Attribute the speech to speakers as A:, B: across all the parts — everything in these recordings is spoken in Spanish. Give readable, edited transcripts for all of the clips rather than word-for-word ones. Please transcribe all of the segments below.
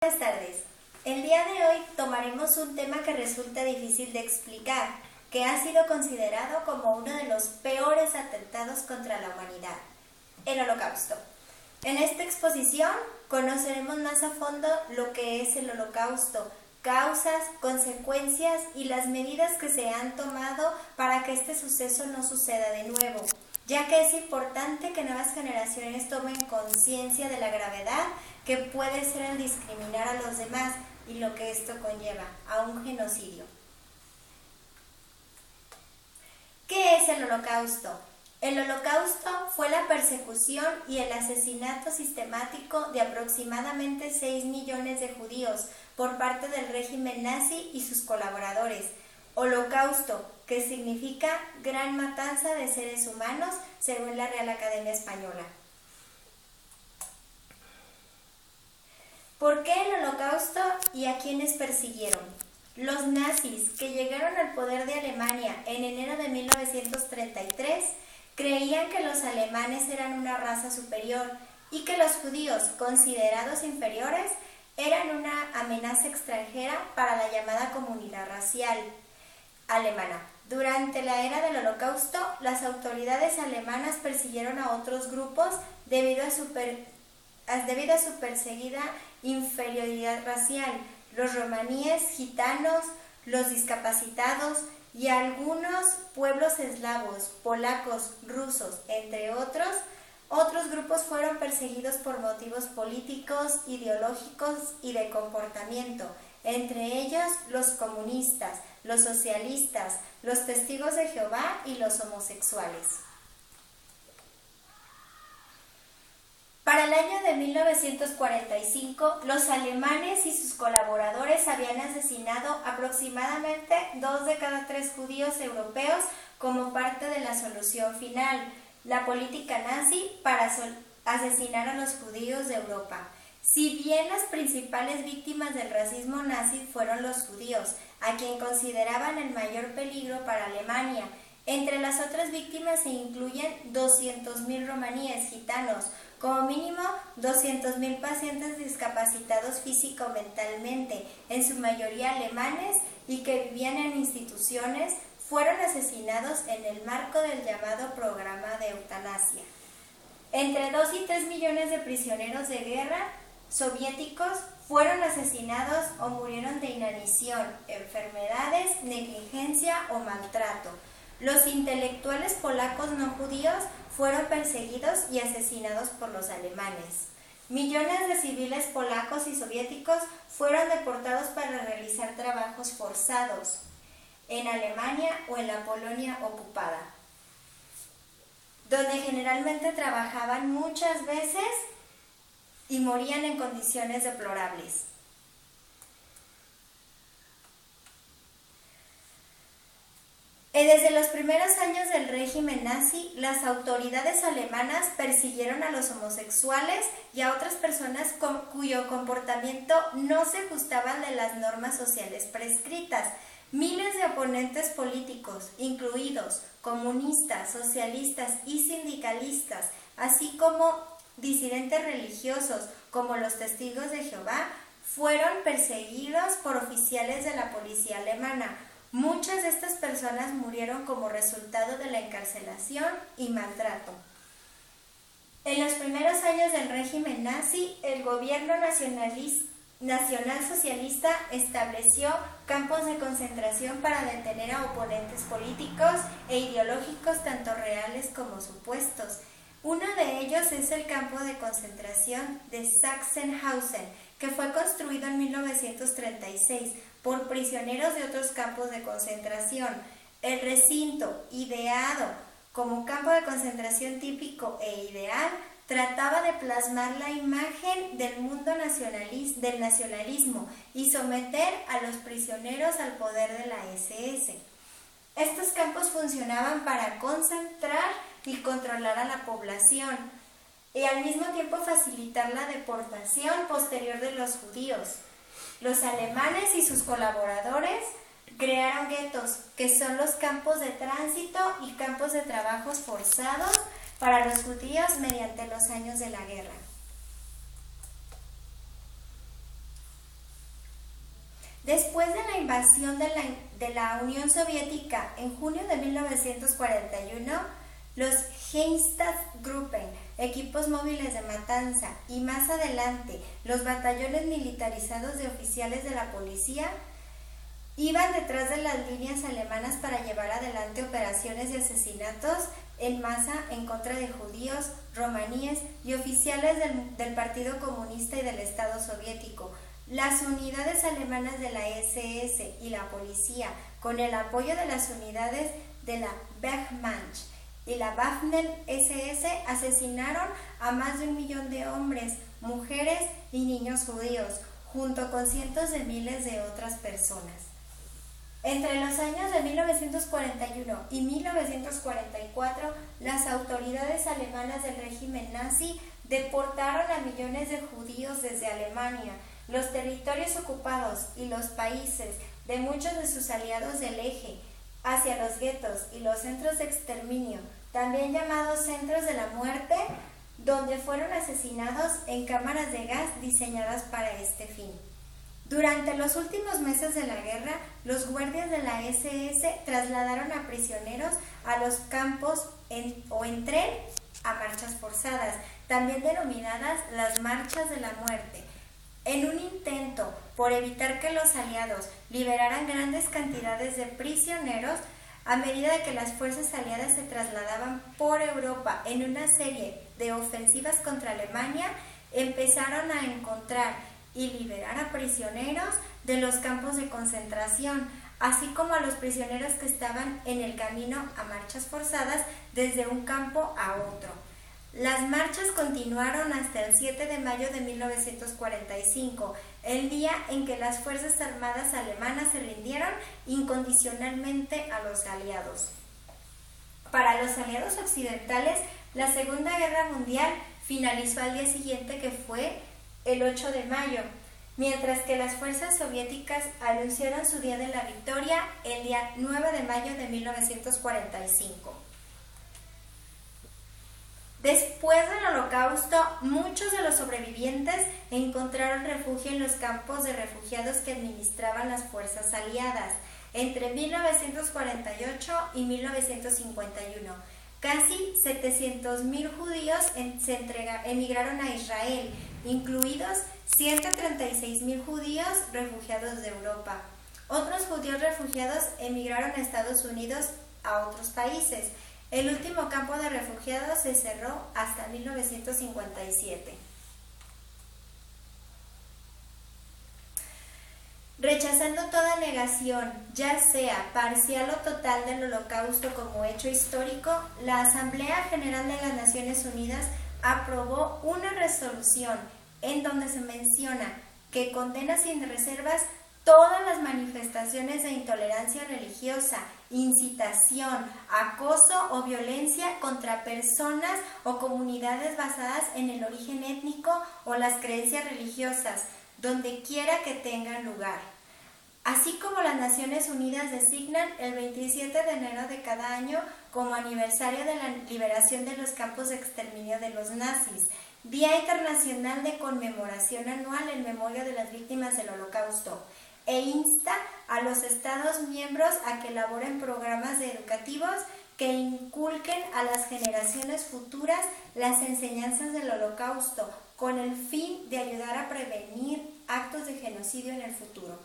A: Buenas tardes. El día de hoy tomaremos un tema que resulta difícil de explicar, que ha sido considerado como uno de los peores atentados contra la humanidad, el Holocausto. En esta exposición conoceremos más a fondo lo que es el Holocausto, causas, consecuencias y las medidas que se han tomado para que este suceso no suceda de nuevo, ya que es importante que nuevas generaciones tomen conciencia de la gravedad que puede ser el discriminar a los demás y lo que esto conlleva a un genocidio. ¿Qué es el Holocausto? El Holocausto fue la persecución y el asesinato sistemático de aproximadamente 6 millones de judíos por parte del régimen nazi y sus colaboradores. Holocausto, que significa gran matanza de seres humanos, según la Real Academia Española. ¿Por qué el Holocausto y a quiénes persiguieron? Los nazis, que llegaron al poder de Alemania en enero de 1933, creían que los alemanes eran una raza superior y que los judíos, considerados inferiores, eran una amenaza extranjera para la llamada comunidad racial alemana. Durante la era del Holocausto, las autoridades alemanas persiguieron a otros grupos debido a su perseguida inferioridad racial, los romaníes, gitanos, los discapacitados y algunos pueblos eslavos, polacos, rusos, entre otros. Otros grupos fueron perseguidos por motivos políticos, ideológicos y de comportamiento, entre ellos los comunistas, los socialistas, los testigos de Jehová y los homosexuales. Para el año de 1945, los alemanes y sus colaboradores habían asesinado aproximadamente 2 de cada 3 judíos europeos como parte de la solución final, la política nazi para asesinar a los judíos de Europa. Si bien las principales víctimas del racismo nazi fueron los judíos, a quien consideraban el mayor peligro para Alemania, entre las otras víctimas se incluyen 200.000 romaníes, gitanos, como mínimo 200.000 pacientes discapacitados físico o mentalmente, en su mayoría alemanes y que vivían en instituciones, fueron asesinados en el marco del llamado programa de eutanasia. Entre 2 y 3 millones de prisioneros de guerra soviéticos fueron asesinados o murieron de inanición, enfermedades, negligencia o maltrato. Los intelectuales polacos no judíos fueron perseguidos y asesinados por los alemanes. Millones de civiles polacos y soviéticos fueron deportados para realizar trabajos forzados en Alemania o en la Polonia ocupada, donde generalmente trabajaban muchas veces y morían en condiciones deplorables. Desde los primeros años del régimen nazi, las autoridades alemanas persiguieron a los homosexuales y a otras personas cuyo comportamiento no se ajustaban de las normas sociales prescritas. Miles de oponentes políticos, incluidos comunistas, socialistas y sindicalistas, así como disidentes religiosos como los testigos de Jehová, fueron perseguidos por oficiales de la policía alemana. Muchas de estas personas murieron como resultado de la encarcelación y maltrato. En los primeros años del régimen nazi, el gobierno nacionalsocialista estableció campos de concentración para detener a oponentes políticos e ideológicos, tanto reales como supuestos. Uno de ellos es el campo de concentración de Sachsenhausen, que fue construido en 1936 por prisioneros de otros campos de concentración. El recinto, ideado como campo de concentración típico e ideal, trataba de plasmar la imagen del mundo del nacionalismo y someter a los prisioneros al poder de la SS. Estos campos funcionaban para concentrar y controlar a la población y al mismo tiempo facilitar la deportación posterior de los judíos. Los alemanes y sus colaboradores crearon guetos, que son los campos de tránsito y campos de trabajos forzados para los judíos mediante los años de la guerra. Después de la invasión de la Unión Soviética en junio de 1941, los Einsatzgruppen, equipos móviles de matanza, y más adelante los batallones militarizados de oficiales de la policía, iban detrás de las líneas alemanas para llevar adelante operaciones de asesinatos en masa en contra de judíos, romaníes y oficiales del Partido Comunista y del Estado Soviético. Las unidades alemanas de la SS y la policía, con el apoyo de las unidades de la Wehrmacht y la Waffen-SS, asesinaron a más de 1 millón de hombres, mujeres y niños judíos, junto con cientos de miles de otras personas. Entre los años de 1941 y 1944, las autoridades alemanas del régimen nazi deportaron a millones de judíos desde Alemania, los territorios ocupados y los países de muchos de sus aliados del eje, hacia los guetos y los centros de exterminio, también llamados centros de la muerte, donde fueron asesinados en cámaras de gas diseñadas para este fin. Durante los últimos meses de la guerra, los guardias de la SS trasladaron a prisioneros a los campos en tren a marchas forzadas, también denominadas las marchas de la muerte, en un intento por evitar que los aliados liberaran grandes cantidades de prisioneros. A medida que las fuerzas aliadas se trasladaban por Europa en una serie de ofensivas contra Alemania, empezaron a encontrar y liberar a prisioneros de los campos de concentración, así como a los prisioneros que estaban en el camino a marchas forzadas desde un campo a otro. Las marchas continuaron hasta el 7 de mayo de 1945, el día en que las Fuerzas Armadas alemanas se rindieron incondicionalmente a los aliados. Para los aliados occidentales, la Segunda Guerra Mundial finalizó al día siguiente, que fue el 8 de mayo, mientras que las fuerzas soviéticas anunciaron su día de la victoria el día 9 de mayo de 1945. Después del Holocausto, muchos de los sobrevivientes encontraron refugio en los campos de refugiados que administraban las fuerzas aliadas entre 1948 y 1951. Casi 700,000 judíos emigraron a Israel, incluidos 136,000 judíos refugiados de Europa. Otros judíos refugiados emigraron a Estados Unidos, a otros países. El último campo de refugiados se cerró hasta 1957. Rechazando toda negación, ya sea parcial o total, del Holocausto como hecho histórico, la Asamblea General de las Naciones Unidas aprobó una resolución en donde se menciona que condena sin reservas todas las manifestaciones de intolerancia religiosa, incitación, acoso o violencia contra personas o comunidades basadas en el origen étnico o las creencias religiosas, donde quiera que tengan lugar. Así como las Naciones Unidas designan el 27 de enero de cada año como aniversario de la liberación de los campos de exterminio de los nazis, Día Internacional de Conmemoración Anual en memoria de las víctimas del Holocausto, e insta a los Estados miembros a que elaboren programas educativos que inculquen a las generaciones futuras las enseñanzas del Holocausto, con el fin de ayudar a prevenir actos de genocidio en el futuro.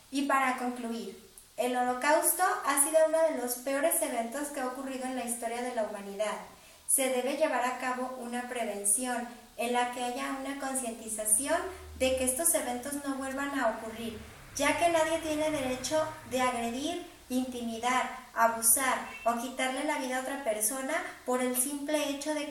A: Y para concluir, el Holocausto ha sido uno de los peores eventos que ha ocurrido en la historia de la humanidad. Se debe llevar a cabo una prevención en la que haya una concientización de que estos eventos no vuelvan a ocurrir, ya que nadie tiene derecho de agredir, intimidar, abusar o quitarle la vida a otra persona por el simple hecho de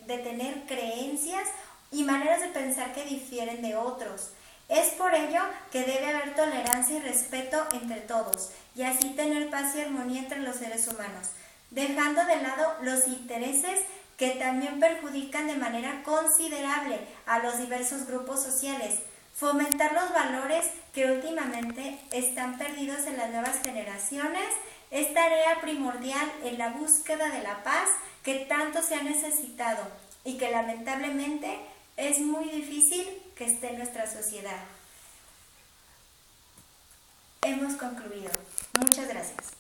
A: tener creencias y maneras de pensar que difieren de otros. Es por ello que debe haber tolerancia y respeto entre todos, y así tener paz y armonía entre los seres humanos, dejando de lado los intereses que también perjudican de manera considerable a los diversos grupos sociales. Fomentar los valores que últimamente están perdidos en las nuevas generaciones es tarea primordial en la búsqueda de la paz que tanto se ha necesitado y que lamentablemente es muy difícil que esté en nuestra sociedad. Hemos concluido. Muchas gracias.